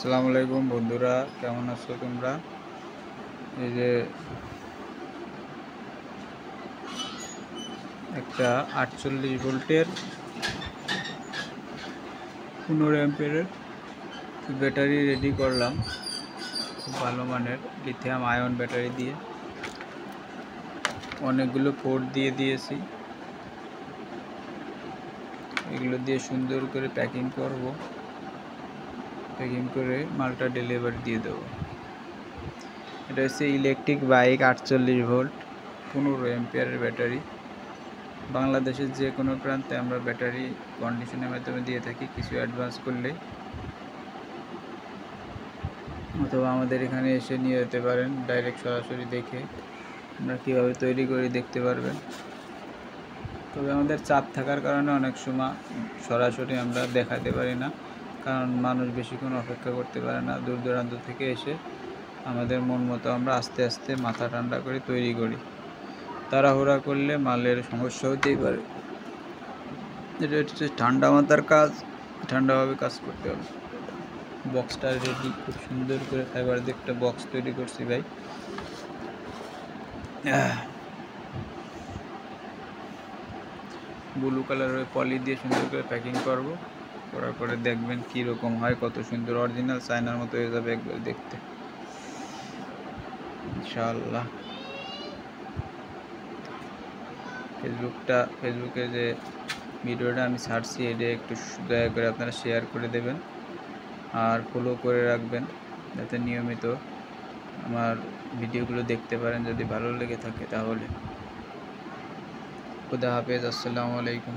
আসসালামু আলাইকুম বন্ধুরা, কেমন আছো তোমরা? এই যে একটা 48 ভোল্টের 15 অ্যাম্পিয়ারের ব্যাটারি রেডি করলাম। খুব ভালো মানের লিথিয়াম আয়ন ব্যাটারি দিয়ে অনেকগুলো পোর্ট দিয়ে দিয়েছি। এগুলো দিয়ে সুন্দর করে প্যাকিং করব, প্যাকিং করে মালটা ডেলিভারি দিয়ে দেবো। এটা হচ্ছে ইলেকট্রিক বাইক 48 ভোল্ট 15 অ্যাম্পিয়ারের ব্যাটারি। বাংলাদেশের যে কোনো প্রান্তে আমরা ব্যাটারি কন্ডিশনের মাধ্যমে দিয়ে থাকি, কিছু অ্যাডভান্স করলে, অথবা আমাদের এখানে এসে নিয়ে যেতে পারেন। ডাইরেক্ট সরাসরি দেখে আমরা কীভাবে তৈরি করি দেখতে পারবেন। তবে আমাদের চাপ থাকার কারণে অনেক সময় সরাসরি আমরা দেখাতে পারি না, কারণ মানুষ বেশিক্ষণ অপেক্ষা করতে পারে না। দূর দূরান্ত থেকে এসে আমাদের মন মতো আমরা আস্তে আস্তে মাথা ঠান্ডা করে তৈরি করি। তাড়াহুড়া করলে মালের সমস্যা হতেই পারে। এটা হচ্ছে ঠান্ডা মাথার কাজ, ঠান্ডাভাবে কাজ করতে হবে। বক্সটা রেডি, খুব সুন্দর করে ফাইবার দিয়ে একটা বক্স তৈরি করছি ভাই। ব্লু কালারের পলি দিয়ে সুন্দর করে প্যাকিং করব, করার পরে দেখবেন কীরকম হয়, কত সুন্দর অরিজিনাল চায়নার মতো হয়ে যাবে একবার দেখতে, ইনশাআল্লাহ। ফেসবুকে যে ভিডিওটা আমি ছাড়ছি, এটা একটু দয়া করে আপনারা শেয়ার করে দেবেন আর ফলো করে রাখবেন, যাতে নিয়মিত আমার ভিডিওগুলো দেখতে পারেন। যদি ভালো লেগে থাকে তাহলে। খুদা হাফেজ, আসসালামু আলাইকুম।